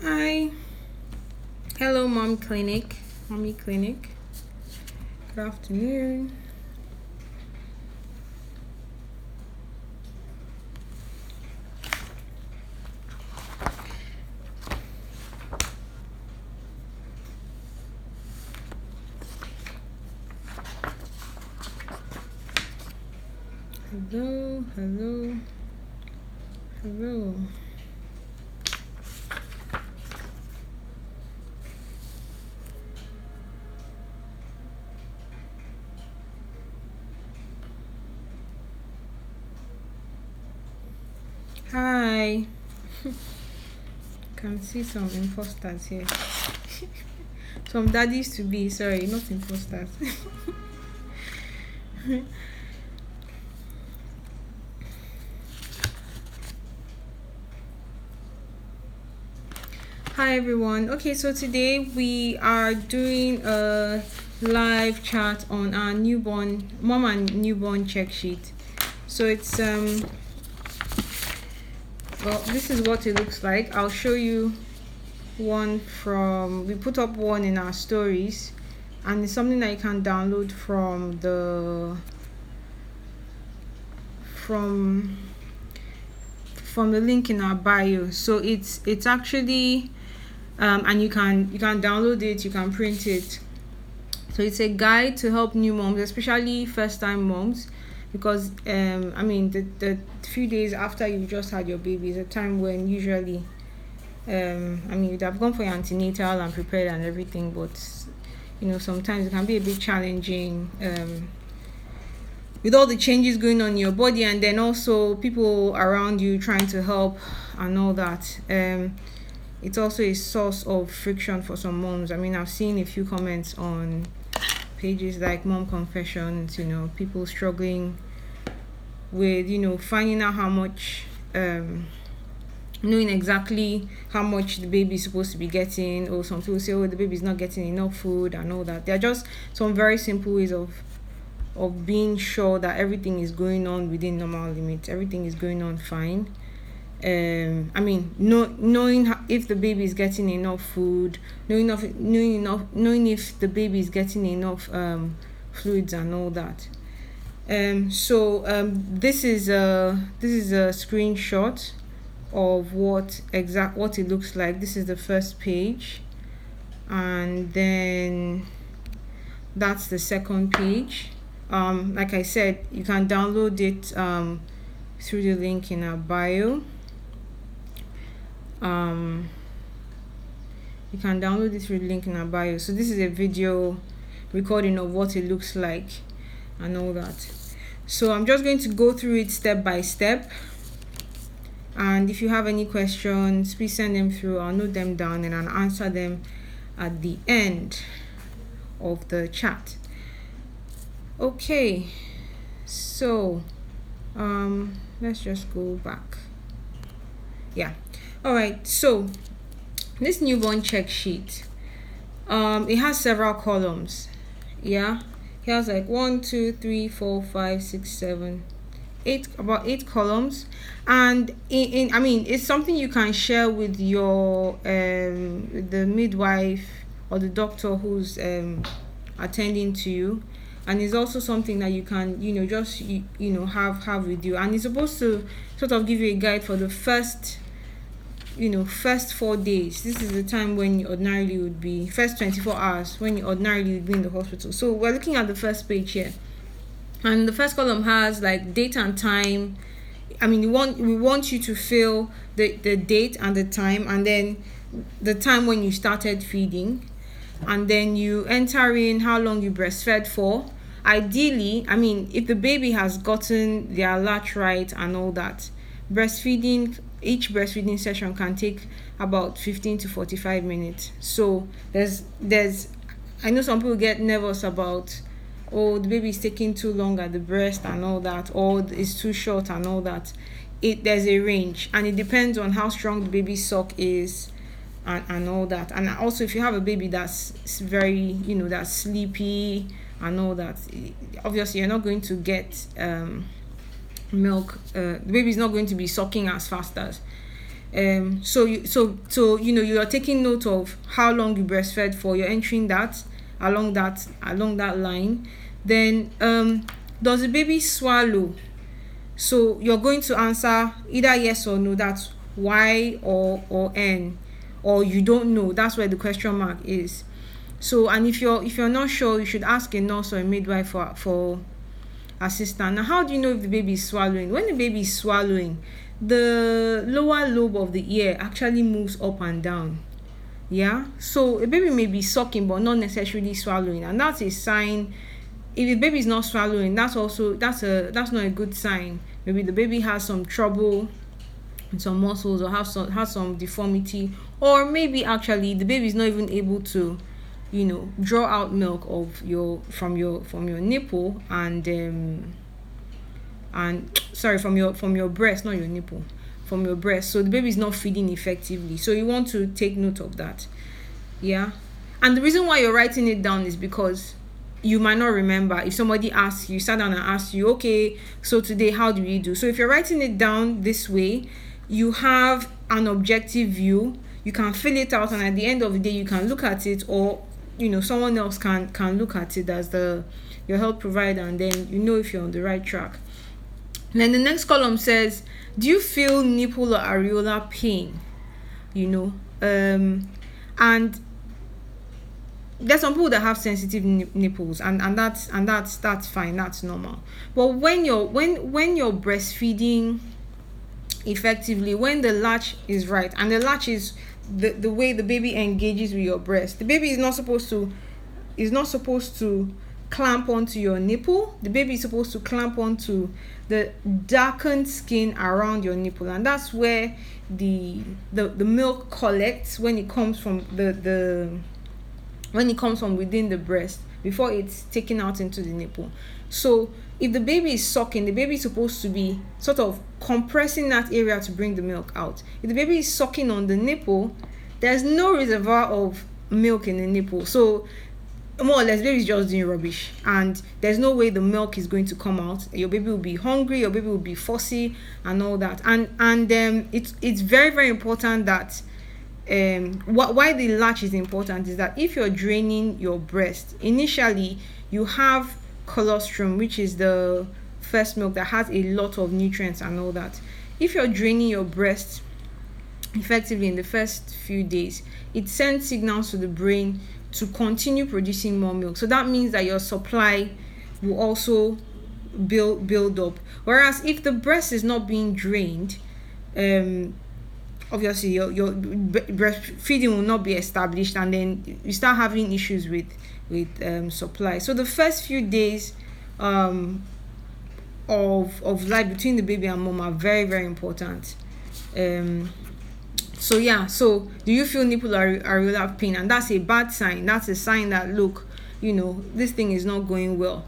Hi. Hello, Mommy Clinic. Good afternoon. Hello, hello, hello. Hi. Can see some imposters here. Some daddies to be, sorry, not imposters. Hi everyone. Okay, so today we are doing a live chat on our newborn mom and newborn check sheet. So it's well, this is what it looks like. I'll show you one from, we put up one in our stories, and it's something that you can download from the link in our bio. So it's actually and you can download it, you can print it. So it's a guide to help new moms, especially first time moms, because the few days after you've just had your baby is a time when usually you'd have gone for your antenatal and prepared and everything, but sometimes it can be a bit challenging with all the changes going on in your body, and then also people around you trying to help and all that. It's also a source of friction for some moms. I've seen a few comments on pages like Mom Confessions, people struggling with, finding out how much, knowing exactly how much the baby is supposed to be getting, or some people say, oh, the baby's not getting enough food and all that. There are just some very simple ways of being sure that everything is going on within normal limits, everything is going on fine. Knowing if the baby is getting enough food, knowing if the baby is getting enough fluids and all that. This is a screenshot of what it looks like. This is the first page, and then that's the second page. Like I said, you can download it through the link in our bio. You can download it through the link in our bio. So this is a video recording of what it looks like and all that. So I'm just going to go through it step by step, and if you have any questions, please send them through. I'll note them down and I'll answer them at the end of the chat. Okay, so let's just go back. Yeah, all right. So this newborn check sheet, it has several columns. Yeah, it has like 1 2 3 4 5 6 7 8, about 8 columns. And it's something you can share with your the midwife or the doctor who's attending to you, and it's also something that you can just have with you, and it's supposed to sort of give you a guide for the first 4 days. This is the time when you ordinarily would be, first 24 hours when you ordinarily would be in the hospital. So we're looking at the first page here, and the first column has like date and time. We want you to fill the date and the time, and then the time when you started feeding, and then you enter in how long you breastfed for. Ideally, if the baby has gotten their latch right and all that, each breastfeeding session can take about 15 to 45 minutes. So there's I know some people get nervous about, oh, the baby is taking too long at the breast and all that, or it's too short and all that. There's a range, and it depends on how strong the baby's suck is and all that. And also, if you have a baby that's very that's sleepy and all that, obviously you're not going to get milk. The baby is not going to be sucking as fast as So you are taking note of how long you breastfed for. You're entering that along that line. Then does the baby swallow? So you're going to answer either yes or no. That's Y or N, or you don't know. That's where the question mark is. So, and if you're not sure, you should ask a nurse or a midwife for assistance. Now, how do you know if the baby is swallowing? When the baby is swallowing, the lower lobe of the ear actually moves up and down. Yeah, so a baby may be sucking but not necessarily swallowing, and that's a sign. If the baby is not swallowing, that's not a good sign. Maybe the baby has some trouble in some muscles, or has some deformity, or maybe actually the baby is not even able to draw out milk from your nipple, and sorry, from your breast, not your nipple, from your breast. So the baby is not feeding effectively, so you want to take note of that. Yeah, and the reason why you're writing it down is because you might not remember. If somebody asks you, sat down and asked you, okay, so today how do you do? So if you're writing it down this way, you have an objective view. You can fill it out, and at the end of the day you can look at it, or someone else can look at it as your health provider, and then if you're on the right track. And then the next column says, do you feel nipple or areola pain? And there's some people that have sensitive nipples, and that's fine, that's normal. But when you're breastfeeding effectively, when the latch is right, and the latch is the way the baby engages with your breast, the baby is not supposed to clamp onto your nipple. The baby is supposed to clamp onto the darkened skin around your nipple, and that's where the milk collects when it comes from from within the breast before it's taken out into the nipple. So if the baby is sucking, the baby is supposed to be sort of compressing that area to bring the milk out. If the baby is sucking on the nipple, there's no reservoir of milk in the nipple. So more or less, baby is just doing rubbish, and there's no way the milk is going to come out. Your baby will be hungry, your baby will be fussy, and all that. And it's very, very important that why the latch is important is that if you're draining your breast, initially you have colostrum, which is the first milk that has a lot of nutrients and all that. If you're draining your breast effectively in the first few days, it sends signals to the brain to continue producing more milk. So that means that your supply will also build up. Whereas if the breast is not being drained, obviously your breastfeeding will not be established, and then you start having issues with supply. So the first few days of life between the baby and mom are very, very important. So do you feel nipple or areola pain? And that's a bad sign. That's a sign that, look, this thing is not going well.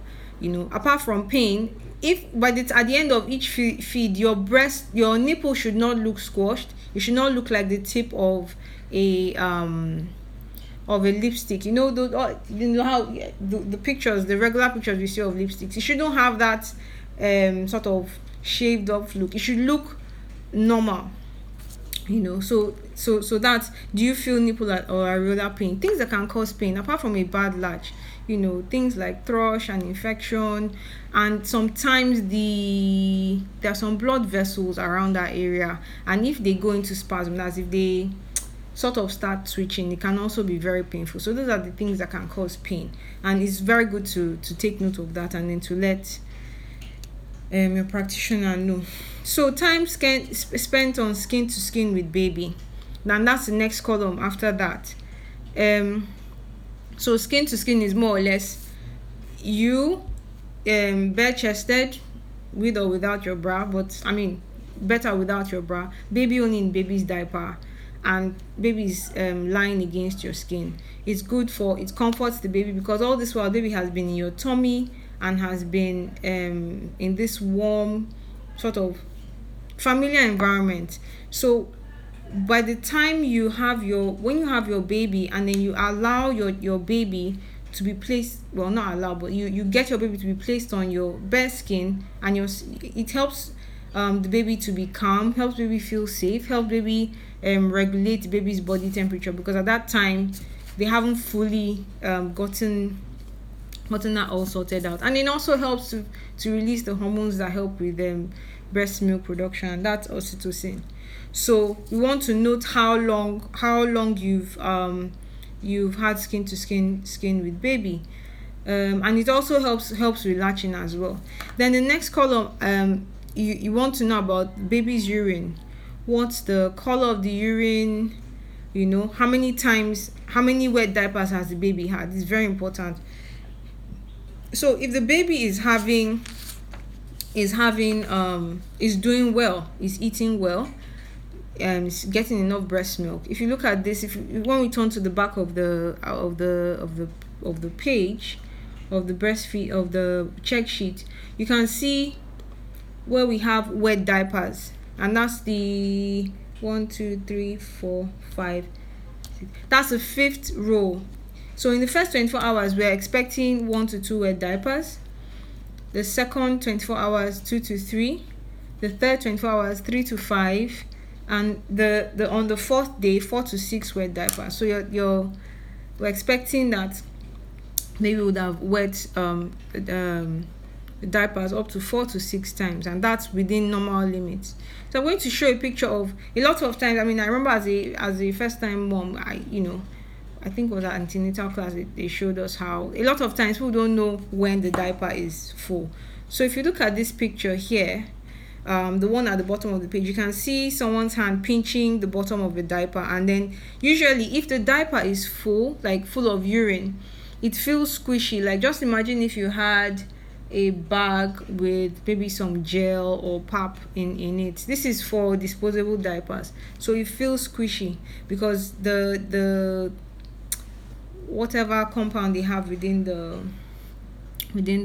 Apart from pain, if at the end of each feed, your nipple should not look squashed. It should not look like the tip of a lipstick. How the pictures, the regular pictures we see of lipsticks, it shouldn't have that sort of shaved off look. It should look normal. So that's, do you feel nipple or areola pain? Things that can cause pain apart from a bad latch, things like thrush and infection, and sometimes there are some blood vessels around that area, and if they go into spasm, as if they sort of start twitching, it can also be very painful. So those are the things that can cause pain, and it's very good to take note of that, and then to let your practitioner know. So time spent on skin to skin with baby, and that's the next column after that. So skin to skin is more or less you bare chested with or without your bra, but better without your bra, baby only in baby's diaper, and baby's lying against your skin. It comforts the baby, because all this while baby has been in your tummy and has been in this warm sort of familiar environment. So by the time when you have your baby, and then you allow your baby to be placed, well, not allow, but you get your baby to be placed on your bare skin, and it helps the baby to be calm, helps baby feel safe, helps baby regulate the baby's body temperature, because at that time they haven't fully gotten that all sorted out. And it also helps to release the hormones that help with breast milk production, and that's oxytocin. So we want to note how long you've had skin to skin with baby. And it also helps with latching as well. Then the next column, you want to know about baby's urine. What's the color of the urine? How many wet diapers has the baby had? It's very important. So if the baby is doing well, is eating well, is getting enough breast milk. If you look at this, when we turn to the back of the page of the breastfeed of the check sheet, you can see where we have wet diapers, and that's the 1, 2, 3, 4, 5, 6. That's the 5th row. So in the first 24 hours, we're expecting 1 to 2 wet diapers. The second 24 hours, 2 to 3. The third 24 hours, 3 to 5. And the on the 4th day, 4 to 6 wet diapers. So we're expecting that maybe would have wet diapers up to 4 to 6 times, and that's within normal limits. So I'm going to show a picture of a lot of times. I remember as a first time mom, I think it was at antenatal class, they showed us how a lot of times people don't know when the diaper is full. So if you look at this picture here, the one at the bottom of the page, you can see someone's hand pinching the bottom of the diaper, and then usually if the diaper is full of urine, it feels squishy. Like, just imagine if you had a bag with maybe some gel or pap in it. This is for disposable diapers, so it feels squishy because the whatever compound they have within the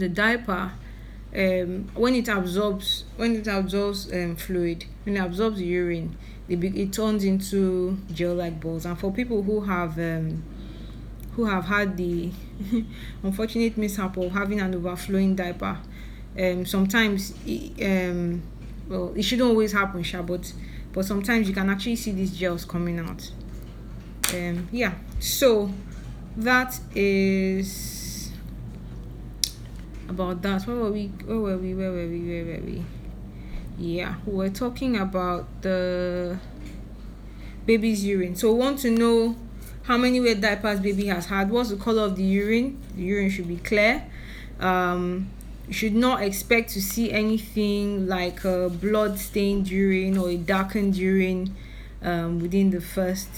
diaper, when it absorbs fluid, when it absorbs urine, it turns into gel-like balls. And for people who have had the unfortunate mishap of having an overflowing diaper, sometimes it shouldn't always happen, but sometimes you can actually see these gels coming out. So that is about that. Where were we? Yeah, we're talking about the baby's urine. So we want to know how many wet diapers baby has had. What's the color of the urine? The urine should be clear. You should not expect to see anything like a blood stained urine or a darkened urine within the first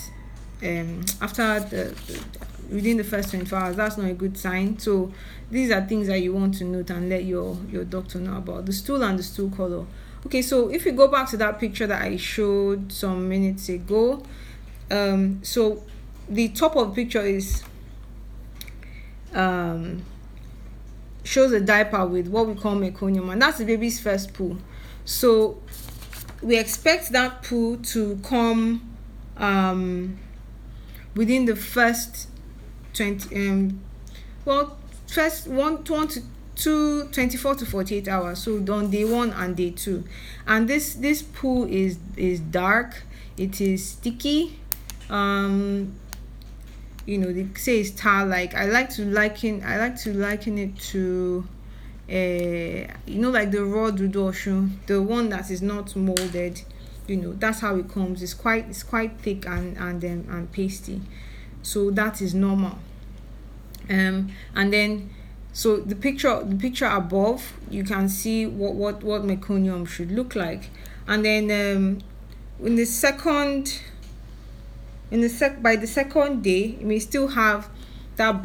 within the first 24 hours. That's not a good sign. So these are things that you want to note and let your doctor know about. The stool and the stool color. Okay, so if you go back to that picture that I showed some minutes ago, so the top of the picture is shows a diaper with what we call meconium, and that's the baby's first poo. So we expect that poo to come within the first 24 to 48 hours. So on day 1 and day 2, and this poo is dark, it is sticky. They say it's tar like. I like to liken it to like the raw dudoshu, the one that is not molded. That's how it comes. It's quite thick and pasty. So that is normal. And then so the picture above, you can see what meconium should look like. And then by the second day, you may still have that